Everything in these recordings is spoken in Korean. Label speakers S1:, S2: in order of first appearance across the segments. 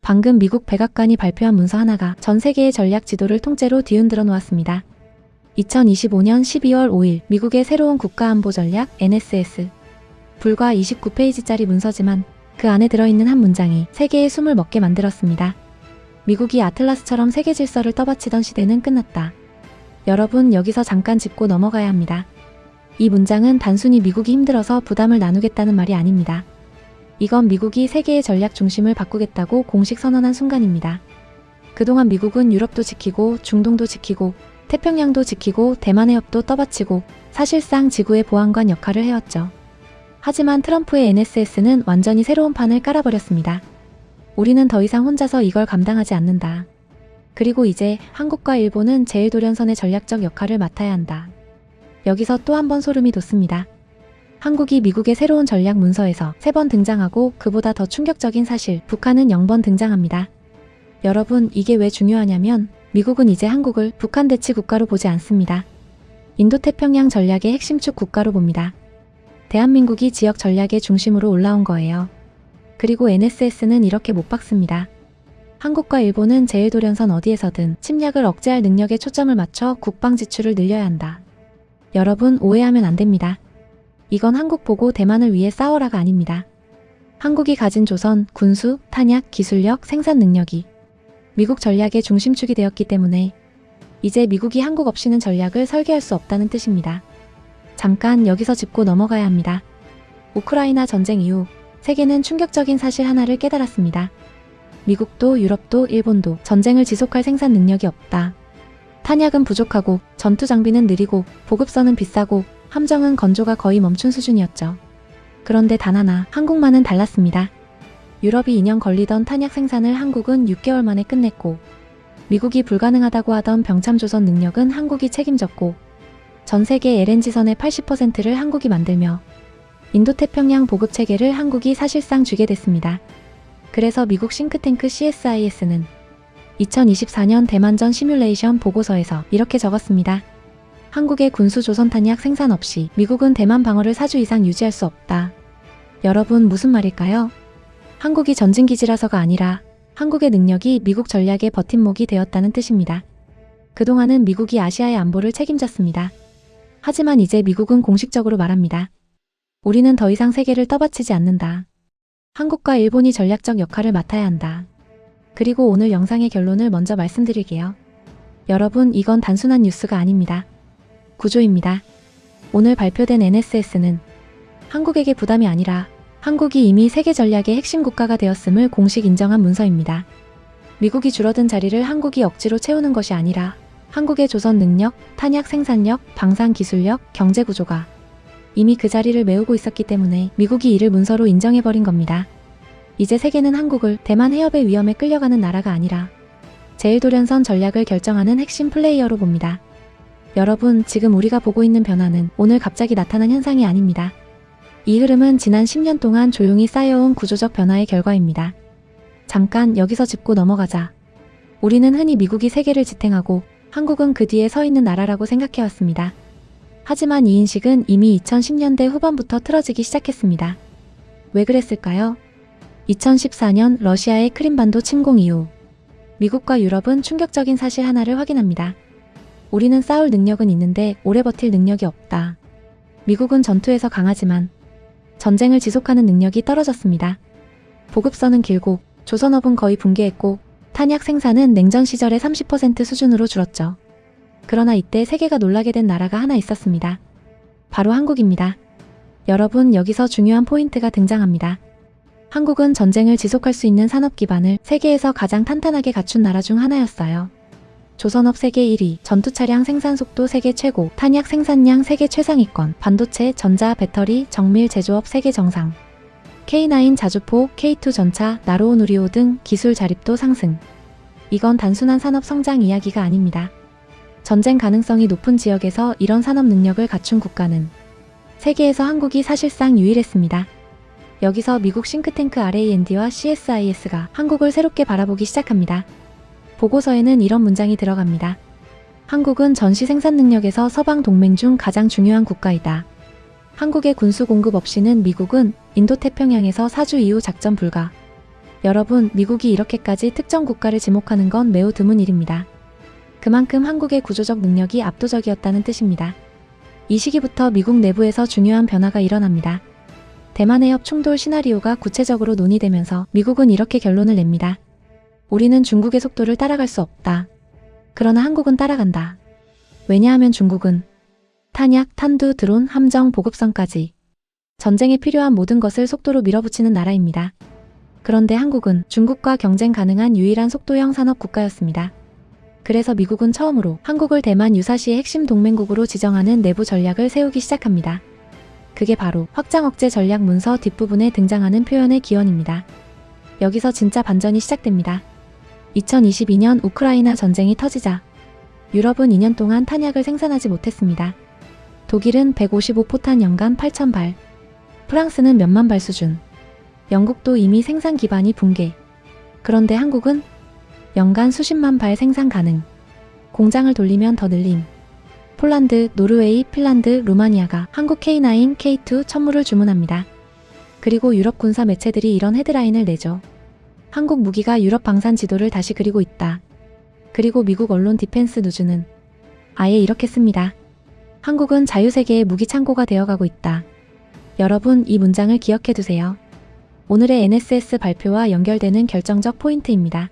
S1: 방금 미국 백악관이 발표한 문서 하나가 전 세계의 전략 지도를 통째로 뒤흔들어 놓았습니다. 2025년 12월 5일 미국의 새로운 국가안보 전략 NSS. 불과 29페이지짜리 문서지만 그 안에 들어있는 한 문장이 세계의 숨을 먹게 만들었습니다. 미국이 아틀라스처럼 세계 질서를 떠받치던 시대는 끝났다. 여러분, 여기서 잠깐 짚고 넘어가야 합니다. 이 문장은 단순히 미국이 힘들어서 부담을 나누겠다는 말이 아닙니다. 이건 미국이 세계의 전략 중심을 바꾸겠다고 공식 선언한 순간입니다. 그동안 미국은 유럽도 지키고 중동도 지키고 태평양도 지키고 대만 해협도 떠받치고 사실상 지구의 보안관 역할을 해왔죠. 하지만 트럼프의 NSS는 완전히 새로운 판을 깔아버렸습니다. 우리는 더 이상 혼자서 이걸 감당하지 않는다. 그리고 이제 한국과 일본은 제1도련선의 전략적 역할을 맡아야 한다. 여기서 또 한 번 소름이 돋습니다. 한국이 미국의 새로운 전략 문서에서 3번 등장하고 그보다 더 충격적인 사실, 북한은 0번 등장합니다. 여러분, 이게 왜 중요하냐면 미국은 이제 한국을 북한 대치 국가로 보지 않습니다. 인도태평양 전략의 핵심축 국가로 봅니다. 대한민국이 지역 전략의 중심으로 올라온 거예요. 그리고 NSS는 이렇게 못 박습니다. 한국과 일본은 제1도련선 어디에서든 침략을 억제할 능력에 초점을 맞춰 국방 지출을 늘려야 한다. 여러분, 오해하면 안 됩니다. 이건 한국 보고 대만을 위해 싸워라가 아닙니다. 한국이 가진 조선, 군수, 탄약, 기술력, 생산 능력이 미국 전략의 중심축이 되었기 때문에 이제 미국이 한국 없이는 전략을 설계할 수 없다는 뜻입니다. 잠깐 여기서 짚고 넘어가야 합니다. 우크라이나 전쟁 이후 세계는 충격적인 사실 하나를 깨달았습니다. 미국도 유럽도 일본도 전쟁을 지속할 생산 능력이 없다. 탄약은 부족하고 전투 장비는 느리고 보급선은 비싸고 함정은 건조가 거의 멈춘 수준이었죠. 그런데 단 하나, 한국만은 달랐습니다. 유럽이 2년 걸리던 탄약 생산을 한국은 6개월 만에 끝냈고 미국이 불가능하다고 하던 병참조선 능력은 한국이 책임졌고 전 세계 LNG선의 80%를 한국이 만들며 인도태평양 보급체계를 한국이 사실상 쥐게 됐습니다. 그래서 미국 싱크탱크 CSIS는 2024년 대만전 시뮬레이션 보고서에서 이렇게 적었습니다. 한국의 군수 조선 탄약 생산 없이 미국은 대만 방어를 4주 이상 유지할 수 없다. 여러분, 무슨 말일까요? 한국이 전진기지라서가 아니라 한국의 능력이 미국 전략의 버팀목이 되었다는 뜻입니다. 그동안은 미국이 아시아의 안보를 책임졌습니다. 하지만 이제 미국은 공식적으로 말합니다. 우리는 더 이상 세계를 떠받치지 않는다. 한국과 일본이 전략적 역할을 맡아야 한다. 그리고 오늘 영상의 결론을 먼저 말씀드릴게요. 여러분, 이건 단순한 뉴스가 아닙니다. 구조입니다. 오늘 발표된 NSS는 한국에게 부담이 아니라 한국이 이미 세계 전략의 핵심 국가가 되었음을 공식 인정한 문서입니다. 미국이 줄어든 자리를 한국이 억지로 채우는 것이 아니라 한국의 조선 능력, 탄약 생산력, 방산 기술력, 경제 구조가 이미 그 자리를 메우고 있었기 때문에 미국이 이를 문서로 인정해버린 겁니다. 이제 세계는 한국을 대만 해협의 위험에 끌려가는 나라가 아니라 제1도련선 전략을 결정하는 핵심 플레이어로 봅니다. 여러분, 지금 우리가 보고 있는 변화는 오늘 갑자기 나타난 현상이 아닙니다. 이 흐름은 지난 10년 동안 조용히 쌓여온 구조적 변화의 결과입니다. 잠깐 여기서 짚고 넘어가자. 우리는 흔히 미국이 세계를 지탱하고 한국은 그 뒤에 서 있는 나라라고 생각해왔습니다. 하지만 이 인식은 이미 2010년대 후반부터 틀어지기 시작했습니다. 왜 그랬을까요? 2014년 러시아의 크림반도 침공 이후 미국과 유럽은 충격적인 사실 하나를 확인합니다. 우리는 싸울 능력은 있는데 오래 버틸 능력이 없다. 미국은 전투에서 강하지만 전쟁을 지속하는 능력이 떨어졌습니다. 보급선은 길고 조선업은 거의 붕괴했고 탄약 생산은 냉전 시절의 30% 수준으로 줄었죠. 그러나 이때 세계가 놀라게 된 나라가 하나 있었습니다. 바로 한국입니다. 여러분, 여기서 중요한 포인트가 등장합니다. 한국은 전쟁을 지속할 수 있는 산업 기반을 세계에서 가장 탄탄하게 갖춘 나라 중 하나였어요. 조선업 세계 1위, 전투차량 생산 속도 세계 최고, 탄약 생산량 세계 최상위권, 반도체, 전자, 배터리, 정밀 제조업 세계 정상, K9 자주포, K2 전차, 나로호 누리호 등 기술 자립도 상승. 이건 단순한 산업 성장 이야기가 아닙니다. 전쟁 가능성이 높은 지역에서 이런 산업 능력을 갖춘 국가는 세계에서 한국이 사실상 유일했습니다. 여기서 미국 싱크탱크 RAND와 CSIS가 한국을 새롭게 바라보기 시작합니다. 보고서에는 이런 문장이 들어갑니다. 한국은 전시 생산 능력에서 서방 동맹 중 가장 중요한 국가이다. 한국의 군수 공급 없이는 미국은 인도태평양에서 4주 이후 작전 불가. 여러분, 미국이 이렇게까지 특정 국가를 지목하는 건 매우 드문 일입니다. 그만큼 한국의 구조적 능력이 압도적이었다는 뜻입니다. 이 시기부터 미국 내부에서 중요한 변화가 일어납니다. 대만 해협 충돌 시나리오가 구체적으로 논의되면서 미국은 이렇게 결론을 냅니다. 우리는 중국의 속도를 따라갈 수 없다. 그러나 한국은 따라간다. 왜냐하면 중국은 탄약, 탄두, 드론, 함정, 보급선까지 전쟁에 필요한 모든 것을 속도로 밀어붙이는 나라입니다. 그런데 한국은 중국과 경쟁 가능한 유일한 속도형 산업 국가였습니다. 그래서 미국은 처음으로 한국을 대만 유사시의 핵심 동맹국으로 지정하는 내부 전략을 세우기 시작합니다. 그게 바로 확장 억제 전략 문서 뒷부분에 등장하는 표현의 기원입니다. 여기서 진짜 반전이 시작됩니다. 2022년 우크라이나 전쟁이 터지자 유럽은 2년 동안 탄약을 생산하지 못했습니다. 독일은 155포탄 연간 8,000발, 프랑스는 몇만 발 수준, 영국도 이미 생산 기반이 붕괴. 그런데 한국은 연간 수십만 발 생산 가능. 공장을 돌리면 더 늘림. 폴란드, 노르웨이, 핀란드, 루마니아가 한국 K9, K2 천무를 주문합니다. 그리고 유럽 군사 매체들이 이런 헤드라인을 내죠. 한국 무기가 유럽 방산 지도를 다시 그리고 있다. 그리고 미국 언론 디펜스 누즈는 아예 이렇게 씁니다. 한국은 자유세계의 무기 창고가 되어가고 있다. 여러분, 이 문장을 기억해두세요. 오늘의 NSS 발표와 연결되는 결정적 포인트입니다.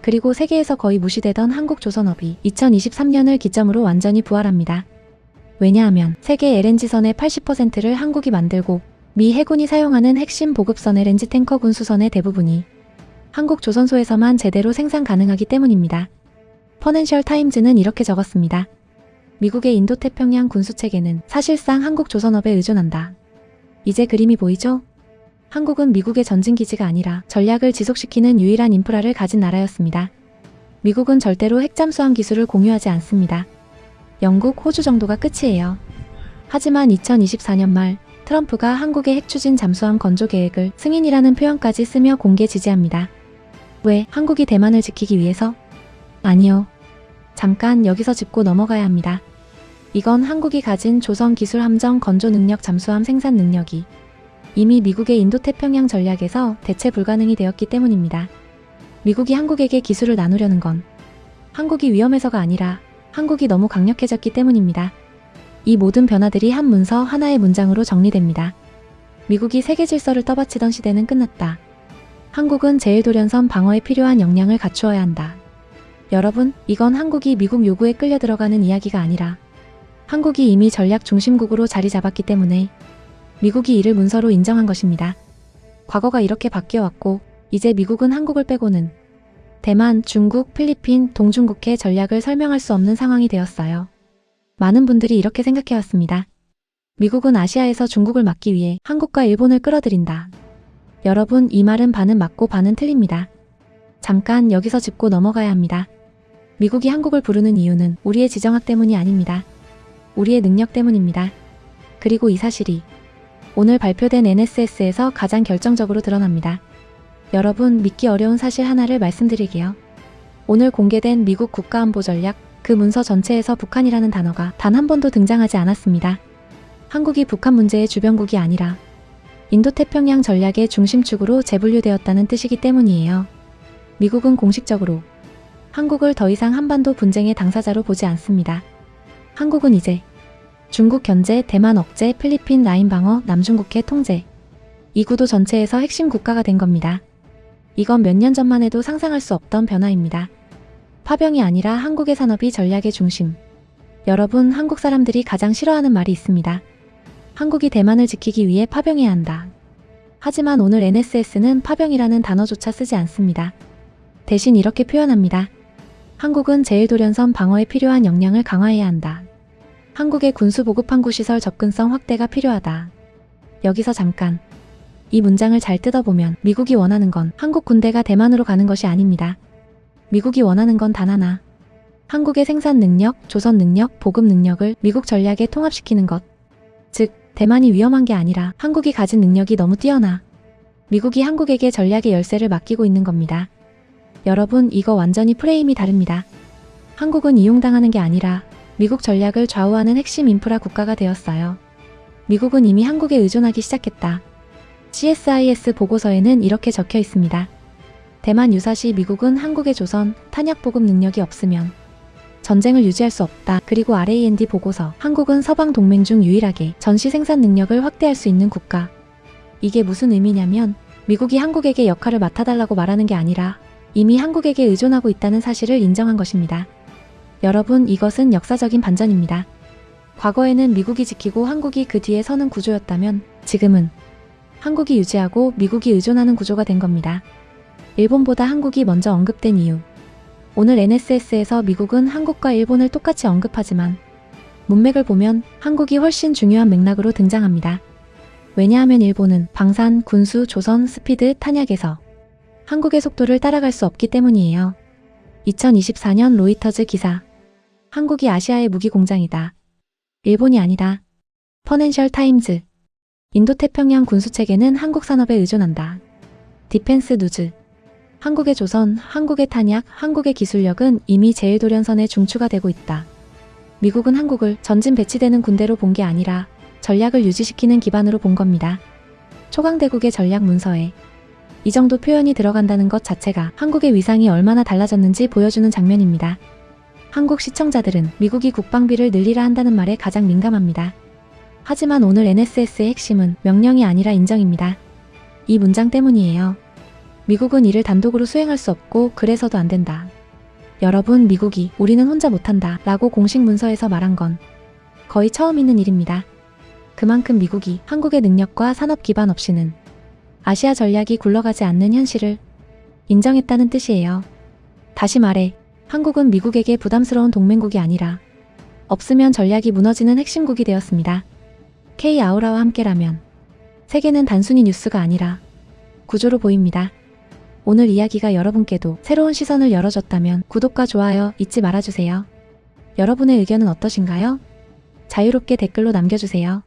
S1: 그리고 세계에서 거의 무시되던 한국조선업이 2023년을 기점으로 완전히 부활합니다. 왜냐하면 세계 LNG선의 80%를 한국이 만들고 미 해군이 사용하는 핵심 보급선 LNG 탱커 군수선의 대부분이 한국 조선소에서만 제대로 생산 가능하기 때문입니다. 퍼넨셜 타임즈는 이렇게 적었습니다. 미국의 인도태평양 군수체계는 사실상 한국 조선업에 의존한다. 이제 그림이 보이죠? 한국은 미국의 전진기지가 아니라 전략을 지속시키는 유일한 인프라를 가진 나라였습니다. 미국은 절대로 핵잠수함 기술을 공유하지 않습니다. 영국, 호주 정도가 끝이에요. 하지만 2024년 말 트럼프가 한국의 핵추진 잠수함 건조 계획을 승인이라는 표현까지 쓰며 공개 지지합니다. 왜? 한국이 대만을 지키기 위해서? 아니요. 잠깐 여기서 짚고 넘어가야 합니다. 이건 한국이 가진 조선 기술 함정 건조 능력 잠수함 생산 능력이 이미 미국의 인도태평양 전략에서 대체 불가능이 되었기 때문입니다. 미국이 한국에게 기술을 나누려는 건 한국이 위험해서가 아니라 한국이 너무 강력해졌기 때문입니다. 이 모든 변화들이 한 문서 하나의 문장으로 정리됩니다. 미국이 세계 질서를 떠받치던 시대는 끝났다. 한국은 제1도련선 방어에 필요한 역량을 갖추어야 한다. 여러분, 이건 한국이 미국 요구에 끌려 들어가는 이야기가 아니라 한국이 이미 전략 중심국으로 자리 잡았기 때문에 미국이 이를 문서로 인정한 것입니다. 과거가 이렇게 바뀌어왔고 이제 미국은 한국을 빼고는 대만, 중국, 필리핀, 동중국해 전략을 설명할 수 없는 상황이 되었어요. 많은 분들이 이렇게 생각해왔습니다. 미국은 아시아에서 중국을 막기 위해 한국과 일본을 끌어들인다. 여러분, 이 말은 반은 맞고 반은 틀립니다. 잠깐 여기서 짚고 넘어가야 합니다. 미국이 한국을 부르는 이유는 우리의 지정학 때문이 아닙니다. 우리의 능력 때문입니다. 그리고 이 사실이 오늘 발표된 NSS에서 가장 결정적으로 드러납니다. 여러분, 믿기 어려운 사실 하나를 말씀드릴게요. 오늘 공개된 미국 국가안보전략 그 문서 전체에서 북한이라는 단어가 단 한 번도 등장하지 않았습니다. 한국이 북한 문제의 주변국이 아니라 인도태평양 전략의 중심축으로 재분류되었다는 뜻이기 때문이에요. 미국은 공식적으로 한국을 더 이상 한반도 분쟁의 당사자로 보지 않습니다. 한국은 이제 중국 견제, 대만 억제, 필리핀 라인 방어, 남중국해 통제 이 구도 전체에서 핵심 국가가 된 겁니다. 이건 몇 년 전만 해도 상상할 수 없던 변화입니다. 파병이 아니라 한국의 산업이 전략의 중심. 여러분, 한국 사람들이 가장 싫어하는 말이 있습니다. 한국이 대만을 지키기 위해 파병해야 한다. 하지만 오늘 NSS는 파병이라는 단어조차 쓰지 않습니다. 대신 이렇게 표현합니다. 한국은 제1도련선 방어에 필요한 역량을 강화해야 한다. 한국의 군수 보급 항구 시설 접근성 확대가 필요하다. 여기서 잠깐. 이 문장을 잘 뜯어보면 미국이 원하는 건 한국 군대가 대만으로 가는 것이 아닙니다. 미국이 원하는 건 단 하나. 한국의 생산 능력, 조선 능력, 보급 능력을 미국 전략에 통합시키는 것. 즉, 대만이 위험한 게 아니라 한국이 가진 능력이 너무 뛰어나 미국이 한국에게 전략의 열쇠를 맡기고 있는 겁니다. 여러분, 이거 완전히 프레임이 다릅니다. 한국은 이용당하는 게 아니라 미국 전략을 좌우하는 핵심 인프라 국가가 되었어요. 미국은 이미 한국에 의존하기 시작했다. CSIS 보고서에는 이렇게 적혀 있습니다. 대만 유사시 미국은 한국의 조선, 탄약 보급 능력이 없으면 전쟁을 유지할 수 없다. 그리고 RAND 보고서 한국은 서방 동맹 중 유일하게 전시 생산 능력을 확대할 수 있는 국가. 이게 무슨 의미냐면 미국이 한국에게 역할을 맡아달라고 말하는 게 아니라 이미 한국에게 의존하고 있다는 사실을 인정한 것입니다. 여러분, 이것은 역사적인 반전입니다. 과거에는 미국이 지키고 한국이 그 뒤에 서는 구조였다면 지금은 한국이 유지하고 미국이 의존하는 구조가 된 겁니다. 일본보다 한국이 먼저 언급된 이유. 오늘 NSS에서 미국은 한국과 일본을 똑같이 언급하지만 문맥을 보면 한국이 훨씬 중요한 맥락으로 등장합니다. 왜냐하면 일본은 방산, 군수, 조선, 스피드, 탄약에서 한국의 속도를 따라갈 수 없기 때문이에요. 2024년 로이터즈 기사. 한국이 아시아의 무기 공장이다. 일본이 아니다. 퍼넨셜 타임즈. 인도태평양 군수체계는 한국 산업에 의존한다. 디펜스 누즈. 한국의 조선, 한국의 탄약, 한국의 기술력은 이미 제1도련선에 중추가 되고 있다. 미국은 한국을 전진 배치되는 군대로 본 게 아니라 전략을 유지시키는 기반으로 본 겁니다. 초강대국의 전략 문서에 이 정도 표현이 들어간다는 것 자체가 한국의 위상이 얼마나 달라졌는지 보여주는 장면입니다. 한국 시청자들은 미국이 국방비를 늘리라 한다는 말에 가장 민감합니다. 하지만 오늘 NSS의 핵심은 명령이 아니라 인정입니다. 이 문장 때문이에요. 미국은 이를 단독으로 수행할 수 없고 그래서도 안 된다. 여러분, 미국이 우리는 혼자 못한다 라고 공식 문서에서 말한 건 거의 처음 있는 일입니다. 그만큼 미국이 한국의 능력과 산업 기반 없이는 아시아 전략이 굴러가지 않는 현실을 인정했다는 뜻이에요. 다시 말해, 한국은 미국에게 부담스러운 동맹국이 아니라 없으면 전략이 무너지는 핵심국이 되었습니다. K 아우라와 함께라면 세계는 단순히 뉴스가 아니라 구조로 보입니다. 오늘 이야기가 여러분께도 새로운 시선을 열어줬다면 구독과 좋아요 잊지 말아주세요. 여러분의 의견은 어떠신가요? 자유롭게 댓글로 남겨주세요.